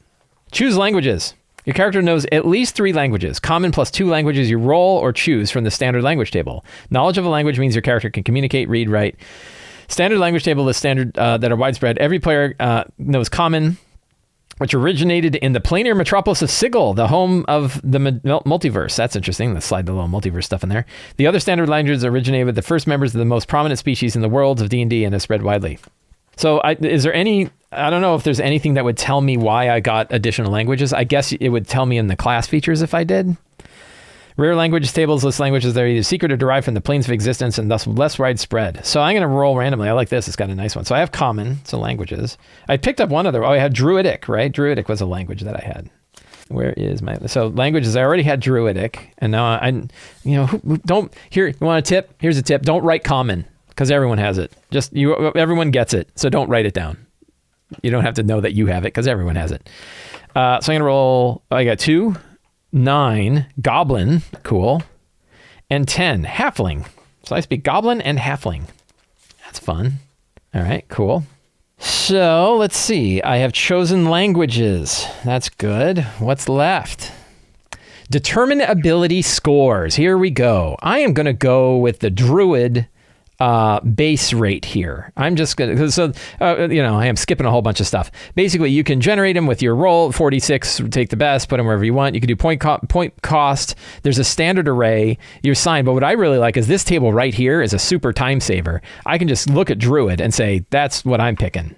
Choose languages. Your character knows at least 3 languages. Common plus 2 languages you roll or choose from the standard language table. Knowledge of a language means your character can communicate, read, write. Standard language table is standard that are widespread. Every player knows Common, which originated in the planar metropolis of Sigil, the home of the multiverse. That's interesting. Let's slide the little multiverse stuff in there. The other standard languages originated with the first members of the most prominent species in the worlds of D&D and have spread widely. So is there any... I don't know if there's anything that would tell me why I got additional languages. I guess it would tell me in the class features if I did. Rare languages tables list languages that are either secret or derived from the planes of existence and thus less widespread. So I'm going to roll randomly. I like this. It's got a nice one. So I have Common, so languages. I picked up one other. Oh, I had Druidic, right? Druidic was a language that I had. Where is my... So languages, I already had Druidic. And now don't... Here, you want a tip? Here's a tip. Don't write Common because everyone has it. Everyone gets it. So don't write it down. You don't have to know that you have it because everyone has it. So I'm going to roll... I got 2, 9, Goblin, cool, and 10, Halfling. So I speak Goblin and Halfling. That's fun. All right, cool. So let's see. I have chosen languages. That's good. What's left? Determine ability scores. Here we go. I am going to go with the Druid base rate here. I'm just going to, I am skipping a whole bunch of stuff. Basically, you can generate them with your roll, 46, take the best, put them wherever you want. You can do point cost. There's a standard array, your sign. But what I really like is this table right here is a super time saver. I can just look at Druid and say, that's what I'm picking.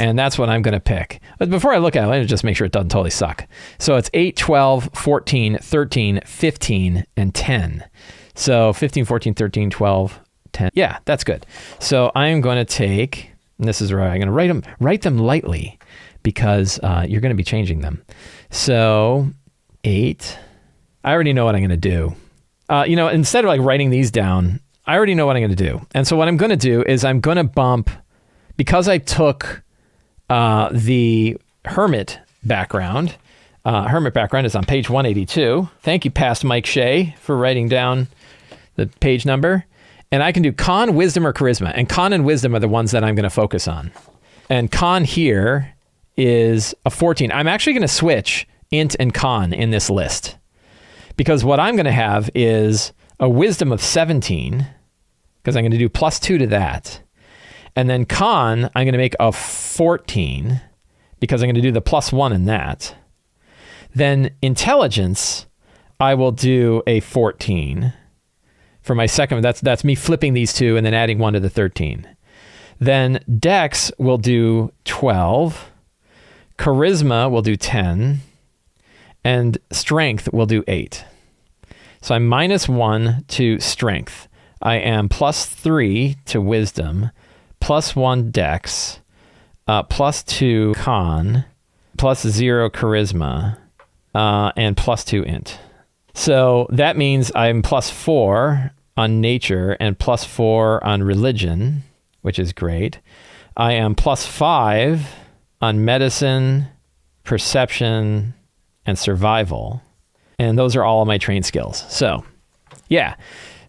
And that's what I'm going to pick. But before I look at it, let me just make sure it doesn't totally suck. So it's 8, 12, 14, 13, 15, and 10. So 15, 14, 13, 12, 10. Yeah, that's good. So I'm going to take, and this is where I'm going to write them lightly because you're going to be changing them. So 8. I already know what I'm going to do. Instead of like writing these down, I already know what I'm going to do. And so what I'm going to do is I'm going to bump, because I took the Hermit background. Hermit background is on page 182. Thank you, past Mike Shea, for writing down the page number. And I can do con, wisdom, or charisma. And con and wisdom are the ones that I'm going to focus on. And con here is a 14. I'm actually going to switch int and con in this list, because what I'm going to have is a wisdom of 17, because I'm going to do +2 to that. And then con, I'm going to make a 14, because I'm going to do the +1 in that. Then intelligence, I will do a 14 for my second. That's me flipping these two and then adding 1 to the 13. Then dex will do 12. Charisma will do 10. And strength will do 8. So I'm -1 to strength. I am +3 to wisdom, +1 dex, +2 con, +0 charisma, and +2 int. So that means I'm +4 on nature and +4 on religion, which is great. I am +5 on medicine, perception, and survival. And those are all of my trained skills. So, yeah.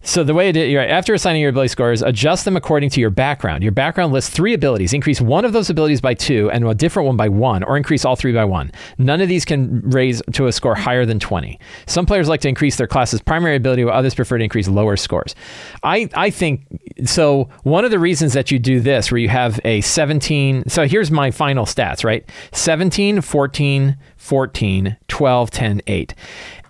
So the way it is, after assigning your ability scores, adjust them according to your background. Your background lists 3 abilities. Increase one of those abilities by 2 and a different one by 1, or increase all 3 by 1. None of these can raise to a score higher than 20. Some players like to increase their class's primary ability, while others prefer to increase lower scores. I think, so one of the reasons that you do this, where you have a 17, so here's my final stats, right? 17, 14, 14, 12, 10, 8.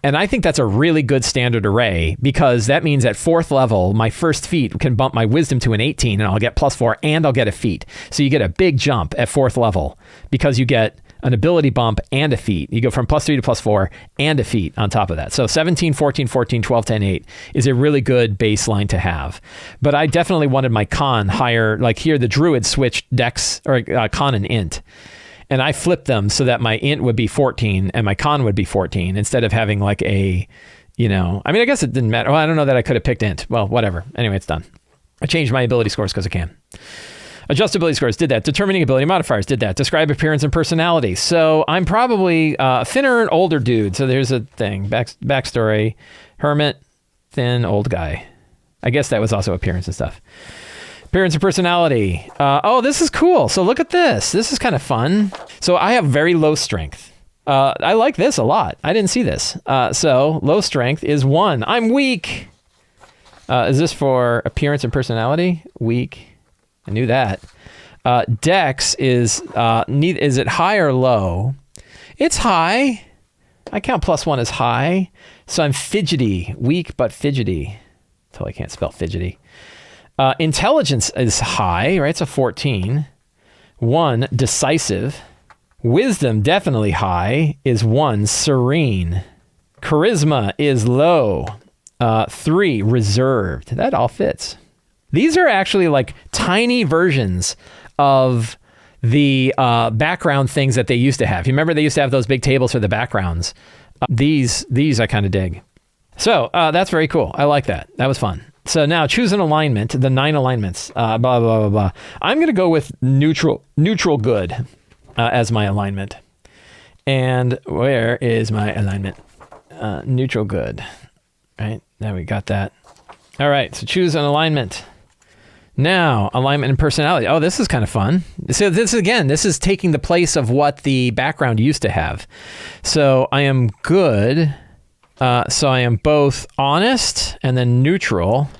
And I think that's a really good standard array, because that means at 4th level, my first feat can bump my wisdom to an 18, and I'll get +4 and I'll get a feat. So you get a big jump at 4th level because you get an ability bump and a feat. You go from +3 to +4 and a feat on top of that. So 17, 14, 14, 12, 10, 8 is a really good baseline to have. But I definitely wanted my con higher. Like here, the druid switched dex or con and int. And I flipped them so that my int would be 14 and my con would be 14, instead of having like I guess it didn't matter. Well, I don't know that I could have picked int. Well, whatever. Anyway, it's done. I changed my ability scores because I can. Adjust ability scores, did that. Determining ability modifiers, did that. Describe appearance and personality. So I'm probably thinner and older dude. So there's a thing. Backstory. Hermit, thin, old guy. I guess that was also appearance and stuff. Appearance and personality. Oh, this is cool. So look at this. This is kind of fun. So I have very low strength. I like this a lot. I didn't see this. So low strength is 1. I'm weak. Is this for appearance and personality? Weak. I knew that. Dex is it high or low? It's high. I count +1 as high. So I'm fidgety. Weak but fidgety. Until I can't spell fidgety. Intelligence is high, right? It's a 14. 1, decisive. Wisdom, definitely high, is 1, serene. Charisma is low. 3, reserved. That all fits. These are actually like tiny versions of the background things that they used to have. You remember they used to have those big tables for the backgrounds. These I kind of dig. So that's very cool. I like that. That was fun. So now choose an alignment, the 9 alignments, blah, blah, blah, blah. I'm going to go with neutral good as my alignment. And where is my alignment? Neutral good, right? Now we got that. All right, so choose an alignment. Now, alignment and personality. Oh, this is kind of fun. So this is taking the place of what the background used to have. So I am good. So I am both honest, and then neutral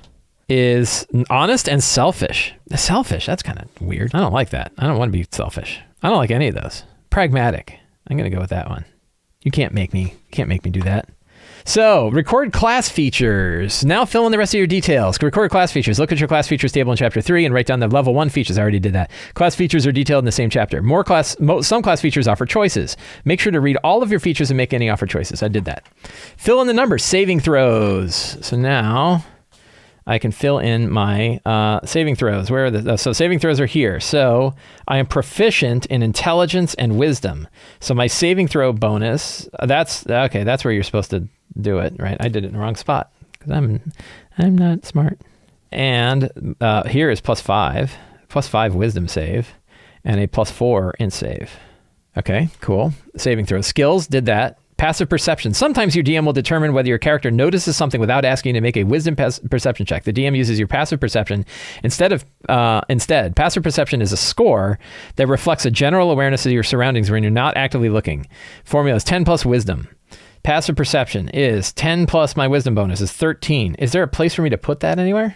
is honest and selfish. Selfish, that's kind of weird. I don't like that. I don't want to be selfish. I don't like any of those. Pragmatic. I'm going to go with that one. You can't make me do that. So, record class features. Now fill in the rest of your details. Record class features. Look at your class features table in chapter 3 and write down the level 1 features. I already did that. Class features are detailed in the same chapter. Some class features offer choices. Make sure to read all of your features and make any offer choices. I did that. Fill in the numbers. Saving throws. So now I can fill in my saving throws. Where are the so saving throws are here. So I am proficient in intelligence and wisdom. So my saving throw bonus, that's okay. That's where you're supposed to do it, right? I did it in the wrong spot because I'm not smart. And here is +5 wisdom save, and a +4 int save. Okay, cool. Saving throws. Skills, did that. Passive perception. Sometimes your DM will determine whether your character notices something without asking you to make a wisdom perception check. The DM uses your passive perception. Instead, passive perception is a score that reflects a general awareness of your surroundings when you're not actively looking. Formula is 10 plus wisdom. Passive perception is 10 plus my wisdom bonus is 13. Is there a place for me to put that anywhere?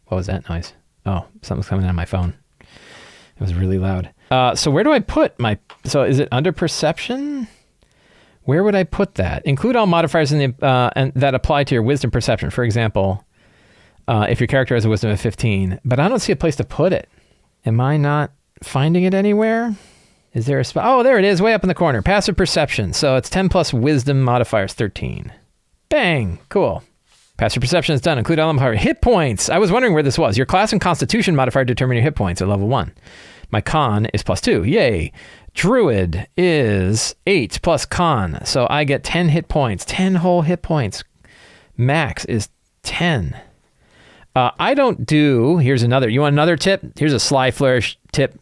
What was that noise? Oh, something's coming on my phone. It was really loud. So where do I put so is it under perception? Where would I put that? Include all modifiers and that apply to your wisdom perception. For example, if your character has a wisdom of 15, but I don't see a place to put it. Am I not finding it anywhere? Is there a spot? Oh, there it is, way up in the corner. Passive perception. So it's 10 plus wisdom modifiers 13. Bang, cool. Passive perception is done. Include all modifiers. Hit points. I was wondering where this was. Your class and constitution modifier determine your hit points at level 1. My con is +2. Yay. Druid is 8 plus con. So I get 10 hit points, 10 whole hit points. Max is 10. I don't do, here's another, you want another tip? Here's a Sly Flourish tip.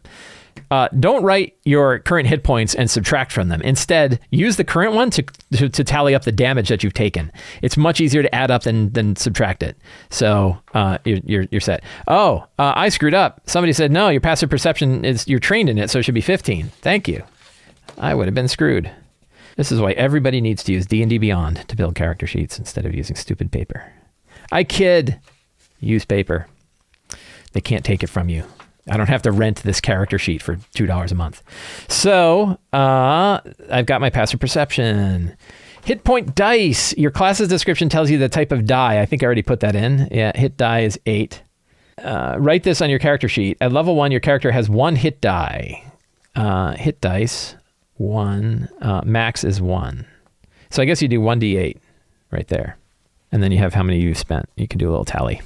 Don't write your current hit points and subtract from them. Instead, use the current one to tally up the damage that you've taken. It's much easier to add up than subtract it. So you're set. Oh, I screwed up. Somebody said, no, your passive perception you're trained in it, so it should be 15. Thank you. I would have been screwed. This is why everybody needs to use D&D Beyond to build character sheets instead of using stupid paper. I kid. Use paper. They can't take it from you. I don't have to rent this character sheet for $2 a month. So I've got my passive perception. Hit point dice. Your class's description tells you the type of die. I think I already put that in. Yeah, hit die is 8. Write this on your character sheet. At level 1, your character has 1 hit die. Hit dice, 1. Max is 1. So I guess you do 1d8 right there. And then you have how many you've spent. You can do a little tally.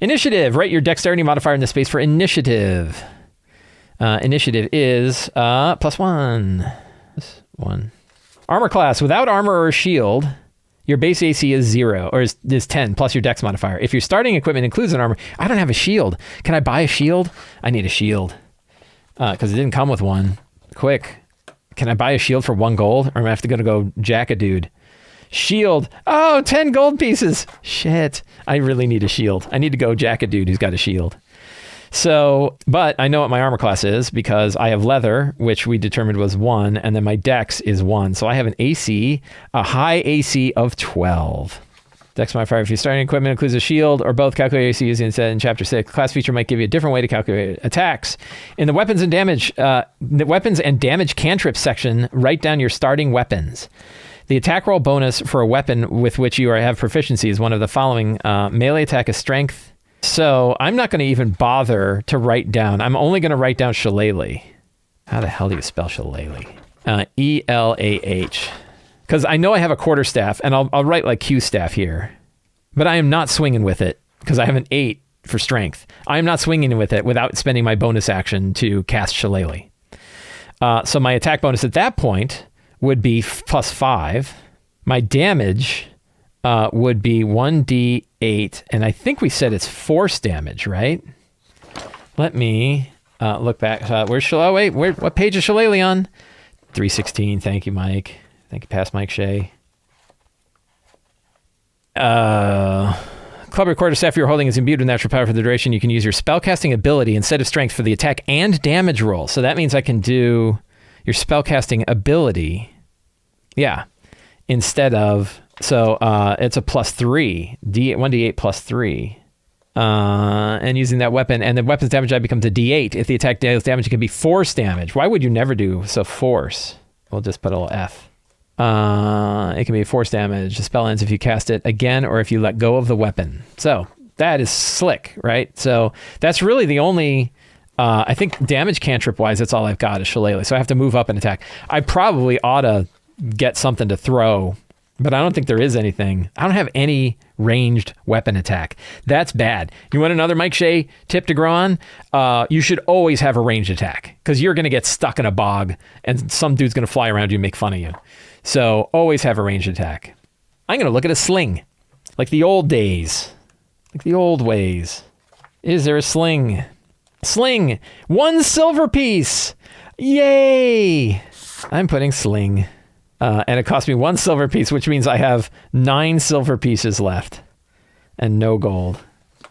Initiative. Write your dexterity modifier in the space for initiative. Initiative is +1. +1. Armor class. Without armor or shield, your base AC is 0, or is 10, plus your dex modifier. If your starting equipment includes an armor, I don't have a shield. Can I buy a shield? I need a shield. Because it didn't come with one. Quick. Can I buy a shield for 1 gold? Or am I have to go jack a dude? Shield. Oh, 10 gold pieces. Shit. I really need a shield. I need to go jack a dude who's got a shield. So, but I know what my armor class is because I have leather, which we determined was 1, and then my dex is 1. So I have a high AC of 12. Dex modifier, if your starting equipment includes a shield or both, calculate AC using instead in Chapter 6. Class feature might give you a different way to calculate attacks. In the weapons and damage cantrips section, write down your starting weapons. The attack roll bonus for a weapon with which you have proficiency is one of the following. Melee attack is strength. So I'm not going to even bother to write down. I'm only going to write down shillelagh. How the hell do you spell shillelagh? E-L-A-H. Because I know I have a quarterstaff, and I'll write like Q-staff here. But I am not swinging with it because I have an 8 for strength. I am not swinging with it without spending my bonus action to cast shillelagh. So my attack bonus at that point would be +5. My damage would be 1d8, and I think we said it's force damage, right? Let me look back. Where's Shillelagh? Oh, wait, what page is Shillelagh on? 316. Thank you, Mike. Thank you, past Mike Shea. Club or quarterstaff you're holding is imbued with natural power for the duration. You can use your spellcasting ability instead of strength for the attack and damage roll. So that means I can do your spellcasting ability, yeah, instead of, so it's a +3, 1d8 +3, and using that weapon, and the weapon's damage die becomes a d8. If the attack deals damage, it can be force damage. Why would you never do so force? We'll just put a little F. It can be force damage. The spell ends if you cast it again or if you let go of the weapon. So that is slick, right? So that's really the only... I think damage cantrip-wise, that's all I've got is Shillelagh. So I have to move up and attack. I probably ought to get something to throw But I don't think there is anything. I don't have any ranged weapon attack. That's bad. You want another Mike Shea tip to grow on? You should always have a ranged attack because you're going to get stuck in a bog and some dude's going to fly around you and make fun of you. So always have a ranged attack. I'm going to look at a sling like the old days, like the old ways. Is there a sling? Sling. 1 silver piece. Yay. I'm putting sling. And it cost me 1 silver piece, which means I have 9 silver pieces left and no gold.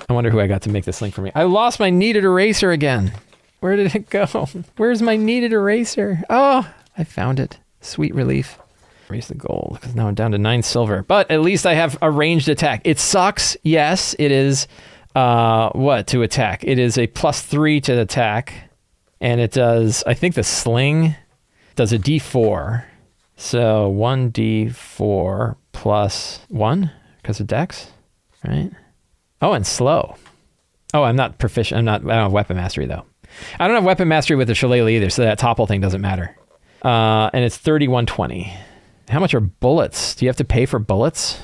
I wonder who I got to make this link for me. I lost my kneaded eraser again. Where did it go? Where's my kneaded eraser? Oh, I found it. Sweet relief. Erase the gold because now I'm down to 9 silver. But at least I have a ranged attack. It sucks. Yes, it is. What to attack? It is a +3 to attack. And it does, I think the sling does a D4. So 1d4 plus 1 because of dex, right? Oh, and slow. Oh, I'm not proficient. I don't have weapon mastery though. I don't have weapon mastery with the shillelagh either, so that topple thing doesn't matter. And it's 3120. How much are bullets? Do you have to pay for bullets?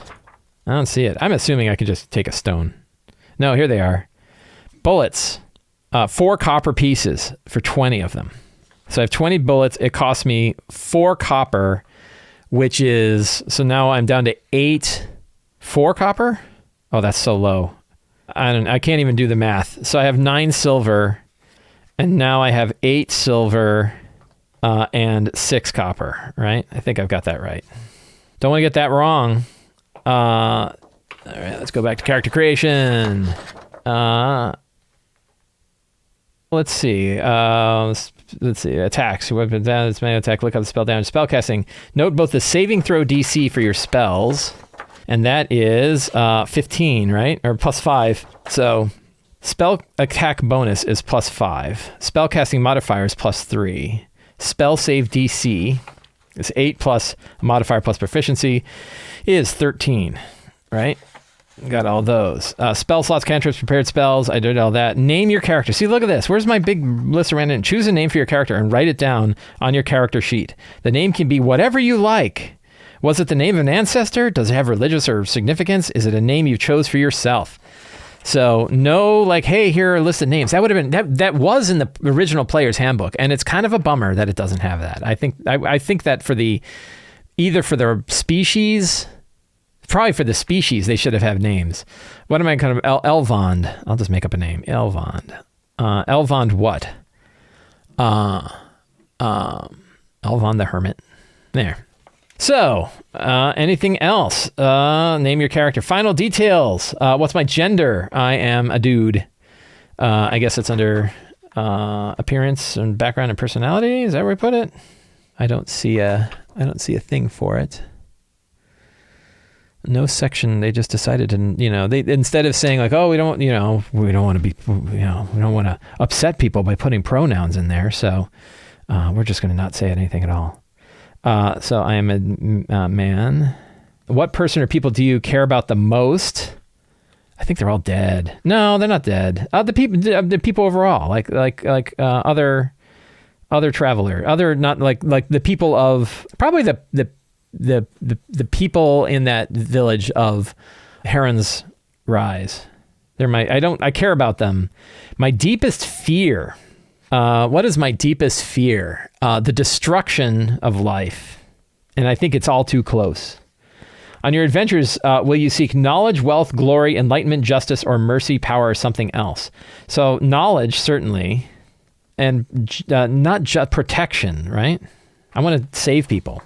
I don't see it. I'm assuming I could just take a stone. No, here they are. Bullets. 4 copper pieces for 20 of them. So I have 20 bullets. It cost me 4 copper, which is, so now I'm down to 4 copper. Oh, that's so low. I can't even do the math. So I have 9 silver, and now I have 8 silver and 6 copper, right? I think I've got that right. Don't want to get that wrong. All right, let's go back to character creation. Let's see. Let's see. Attacks. Weapon down. It's manual attack. Look up the spell damage. Spellcasting. Note both the saving throw DC for your spells, and that is 15, right? Or +5. So spell attack bonus is +5. Spellcasting modifier is +3. Spell save DC is 8 plus modifier plus proficiency is 13, right? Got all those. Spell slots, cantrips, prepared spells. I did all that. Name your character. See, look at this. Where's my big list of random? Choose a name for your character and write it down on your character sheet. The name can be whatever you like. Was it the name of an ancestor? Does it have religious or significance? Is it a name you chose for yourself? So no, like, hey, here are a list of names. That would have been that was in the original Player's Handbook, and it's kind of a bummer that it doesn't have that. I think that for the species. Probably for the species, they should have had names. What am I kind of... Elvond. I'll just make up a name. Elvond. Elvond what? Elvond the Hermit. There. So, anything else? Name your character. Final details. What's my gender? I am a dude. I guess it's under appearance and background and personality. Is that where I put it? I don't see a thing for it. No section. They just decided to, they instead of saying like, oh, we don't want to upset people by putting pronouns in there. So we're just going to not say anything at all. So I am a man. What person or people do you care about the most? I think they're all dead. No, they're not dead. The people overall, like other traveler, other not like the people of probably the people in that village of Heron's Rise. I care about them. My deepest fear. What is my deepest fear? The destruction of life. And I think it's all too close. On your adventures, will you seek knowledge, wealth, glory, enlightenment, justice, or mercy, power, or something else? So knowledge, certainly, and not just protection, right? I want to save people.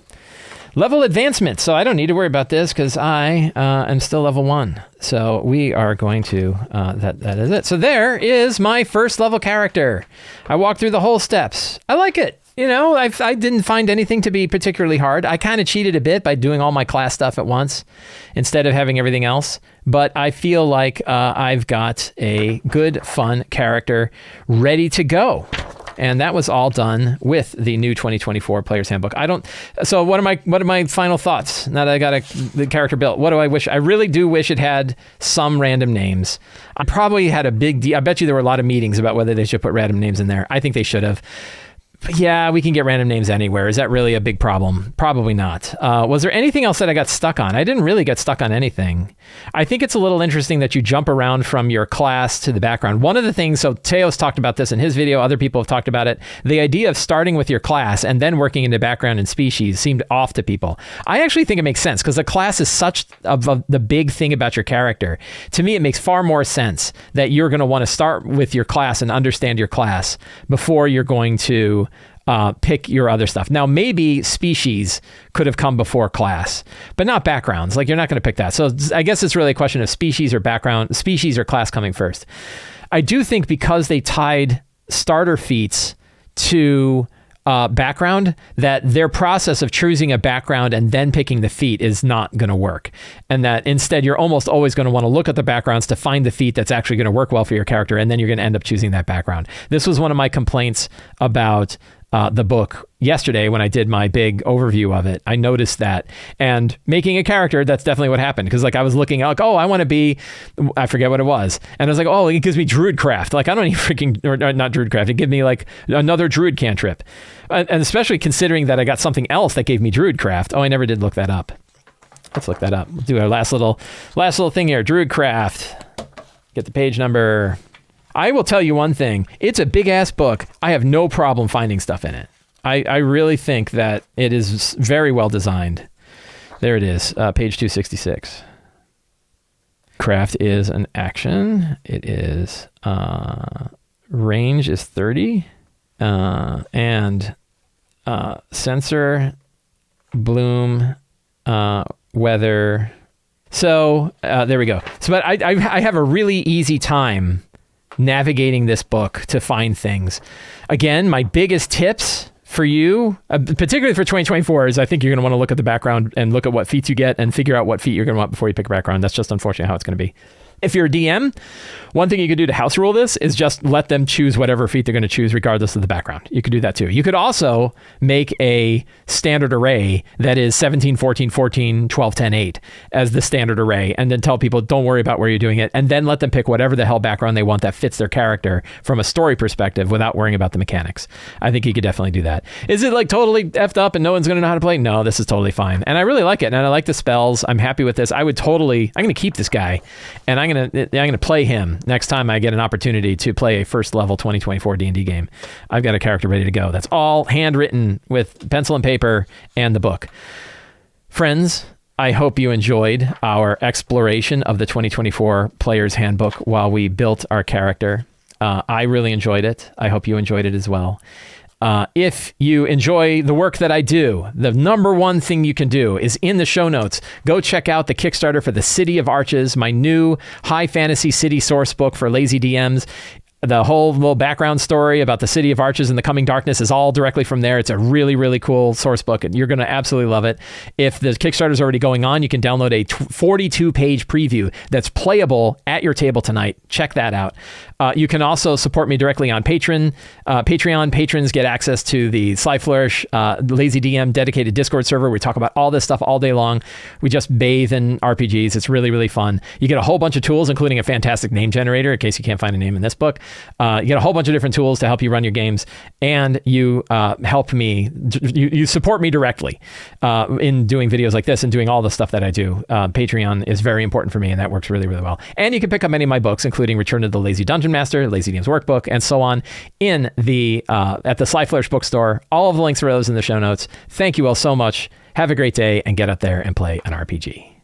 Level advancement. So I don't need to worry about this because I am still level 1. So we are going to, that is it. So there is my first level character. I walked through the whole steps. I like it. I didn't find anything to be particularly hard. I kind of cheated a bit by doing all my class stuff at once instead of having everything else. But I feel like I've got a good, fun character ready to go. And that was all done with the new 2024 Player's Handbook. So what are my final thoughts now that I got the character built? What do I wish? I really do wish it had some random names. I probably had I bet you there were a lot of meetings about whether they should put random names in there. I think they should have. Yeah, we can get random names anywhere. Is that really a big problem? Probably not. Was there anything else that I got stuck on? I didn't really get stuck on anything. I think it's a little interesting that you jump around from your class to the background. One of the things, so Teo's talked about this in his video, other people have talked about it, the idea of starting with your class and then working into background and species seemed off to people. I actually think it makes sense because the class is such the big thing about your character. To me, it makes far more sense that you're going to want to start with your class and understand your class before you're going to pick your other stuff. Now, maybe species could have come before class, but not backgrounds. Like, you're not going to pick that. So I guess it's really a question of species or class coming first. I do think because they tied starter feats to background, that their process of choosing a background and then picking the feat is not going to work. And that instead, you're almost always going to want to look at the backgrounds to find the feat that's actually going to work well for your character. And then you're going to end up choosing that background. This was one of my complaints about the book yesterday when I did my big overview of it. I noticed that, and making a character, that's definitely what happened. Because like I was looking like, oh, I want to be, I forget what it was. And I was like, oh, it gives me Druidcraft. Like I don't even freaking, or not Druidcraft. It gives me like another Druid cantrip. And especially considering that I got something else that gave me Druidcraft. Oh, I never did look that up. Let's look that up. We'll do our last little thing here. Druidcraft. Get the page number. I will tell you one thing. It's a big-ass book. I have no problem finding stuff in it. I really think that it is very well designed. There it is, page 266. Craft is an action. It is, range is 30. And sensor, bloom, weather. So there we go. So, but I have a really easy time navigating this book to find things. Again, my biggest tips for you, particularly for 2024, is I think you're going to want to look at the background and look at what feats you get and figure out what feat you're going to want before you pick a background. That's just unfortunately how it's going to be. If you're a DM, one thing you could do to house rule this is just let them choose whatever feat they're going to choose regardless of the background. You could do that too. You could also make a standard array that is 17, 14, 14, 12, 10, 8 as the standard array, and then tell people don't worry about where you're doing it, and then let them pick whatever the hell background they want that fits their character from a story perspective without worrying about the mechanics. I think you could definitely do that. Is it like totally effed up and no one's going to know how to play? No, this is totally fine. And I really like it, and I like the spells. I'm happy with this. I'm going to keep this guy, and I'm going to play him next time I get an opportunity to play a first level 2024 D&D game. I've got a character ready to go. That's all handwritten with pencil and paper and the book. Friends, I hope you enjoyed our exploration of the 2024 Player's Handbook while we built our character. I really enjoyed it. I hope you enjoyed it as well. If you enjoy the work that I do, the number one thing you can do is in the show notes, go check out the Kickstarter for the City of Arches, my new high fantasy city source book for lazy DMs. The whole little background story about the City of Arches and the Coming Darkness is all directly from there. It's a really, really cool source book, and you're going to absolutely love it. If the Kickstarter is already going on, you can download a 42-page preview that's playable at your table tonight. Check that out. You can also support me directly on Patreon. Patreon patrons get access to the Sly Flourish Lazy DM dedicated Discord server. We talk about all this stuff all day long. We just bathe in RPGs. It's really, really fun. You get a whole bunch of tools, including a fantastic name generator, in case you can't find a name in this book. You get a whole bunch of different tools to help you run your games, and you help me, you support me directly in doing videos like this and doing all the stuff that I do. Patreon is very important for me, and that works really, really well. And you can pick up many of my books, including Return to the Lazy Dungeon Master, Lazy DM's Workbook, and so on in the at the Sly Flourish bookstore. All of the links for those in the show notes. Thank you all so much. Have a great day, and get up there and play an RPG.